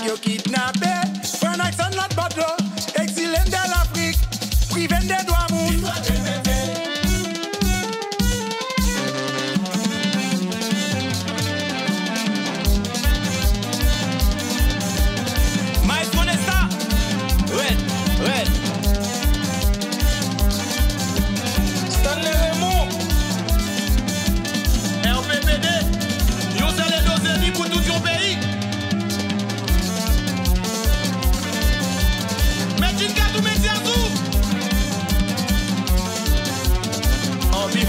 Yo kidnappé, un accent de notre bateau, exilé de l'Afrique, privé des droits moun. Mais connais ça? Red. Stanley Raymond, RPPD, yo c'est les dossiers pour tout ton pays.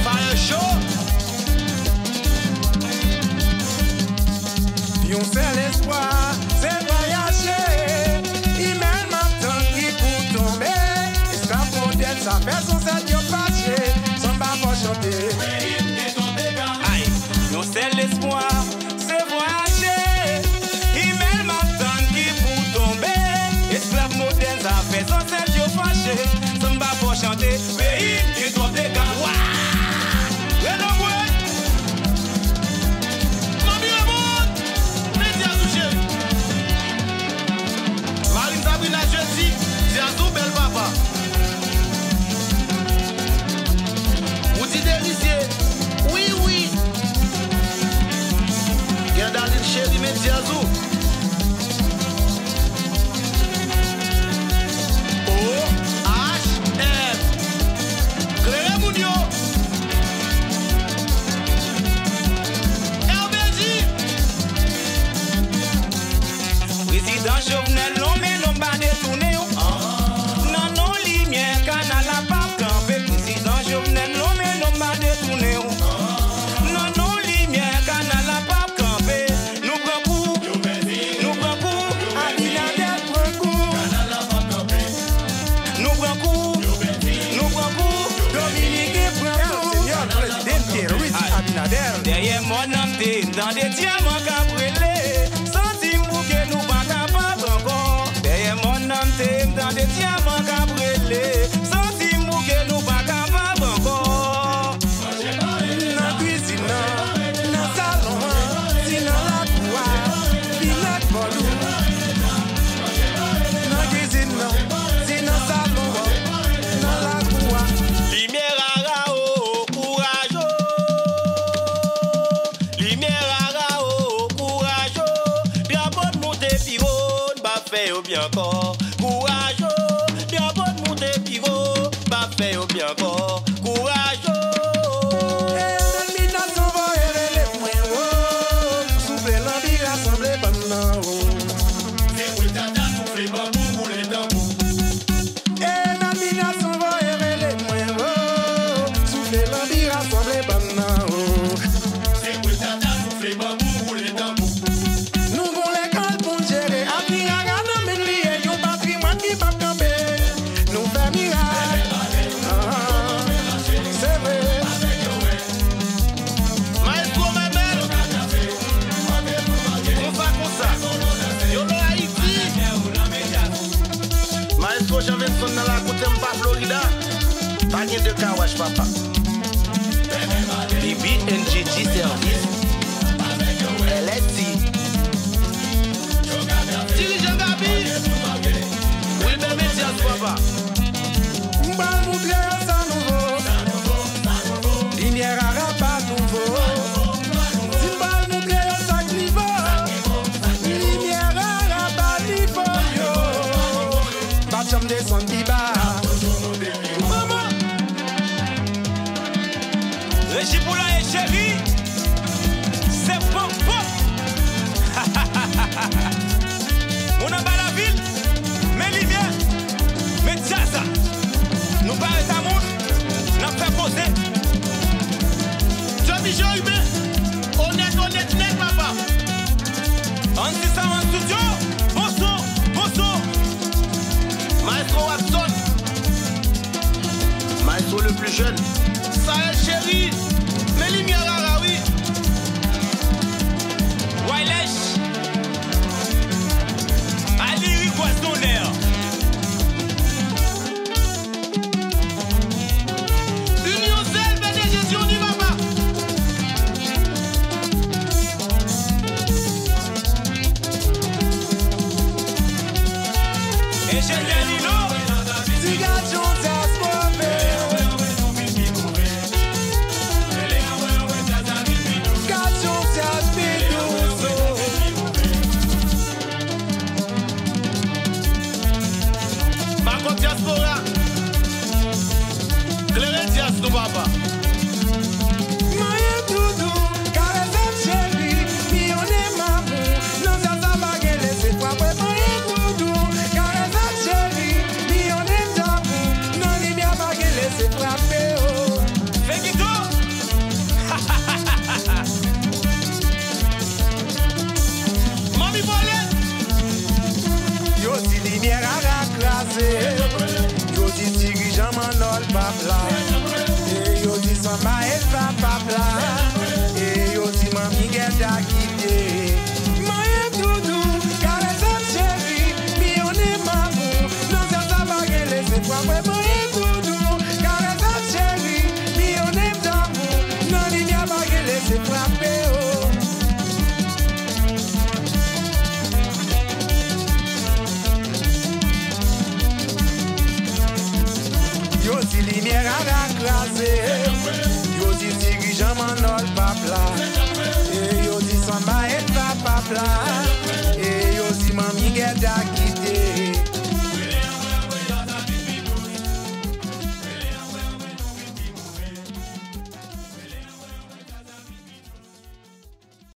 Fire show. Yon seul espoir, c'est voyager. Il mène maintenant qui pour tomber. Esclave modèle, sa personne c'est Dieu fâché. Son bas pour chanter. Aïe, yon seul espoir, c'est voyager. Il mène maintenant qui pour tomber. Esclave modèle, sa personne c'est Dieu fâché. Son bas pour chanter. Pays qui doit dégager. Diazou bel papa. Ou dit délicieux. Oui. Y'a Daline chérie mais Diazou. O-H-M. Clé Mounio. RBJ. Président Jovenel, l'homme et l'homme va détourner. Derrière mon âme, dans des diamants cabrélés, centime pour que nous pas capables encore. Derrière mon âme, dans des diamants cabrélés, centime pour que nous pas capables encore. Dans la cuisine, dans le salon, si dans la cour, pinette bolou. Dans la cuisine, si dans le salon, dans la cour. Lumière à Rao, courage. Bien encore, courage, bien bon monter pivot, pas fait au bien encore, courage. L'illumination va errer les points, souffler l'envie, rassembler pendant. C'est oui, tata, souffler bambou, rouler tambou. L'illumination va errer les points, souffler l'envie, rassembler pendant. C'est oui, tata, souffler bambou, rouler tambou. Nous voulons l'école pour gérer, nous fait miracle. C'est vrai. Maestro Mabel, on va comme ça. Yo lo Haïti. Maestro Javinson dans la côte de Florida. Pas de kawash papa. BBNGG service. LSI. Dirigeant Gabi. Wilber Medias papa. M'bal montrer ça nouveau. Lumière à rabat nouveau. Si m'bal montrer ça niveau. Lumière à rabat niveau. Bacham descend diba. Maman. Régipoula et chérie, c'est pop. On a pas la ville, mais lumière, mais ça. Nous parlons à monde, nous fait poser. Jean-Michel Hubert, honnête, net, papa. On dit ça en studio, bon son. Maestro Watson, Maestro le plus jeune. Sahel chéri, mais lumière à oui. Wailesh, Ali. Ingénieur Nino. Tigachon s'aspove. Gachon s'aspedouzo. Marco Diaspora. Claire Dias no papa. Maye doudou, carezem chéri, mi on est mamou, non ça bagay laissez frapper. Maye doudou, carezem chéri, mi on est tabou, non li bien bagay laissez frapper. Oh. Fekito. Mami Bolette. Yo si lumière à racraser, yo di dirigeant manol papla, et yo di samba el va papla, et yo di mami geta quitté. Maye doudou, carezem chéri, mi on est mamou, non ça bagay laissez frapper. Maye doudou, carezem chéri, mi on est tabou, non li bien bagay laissez frapper. Oh. Yo di lumière à racraser, yo di dirigeant manol papla.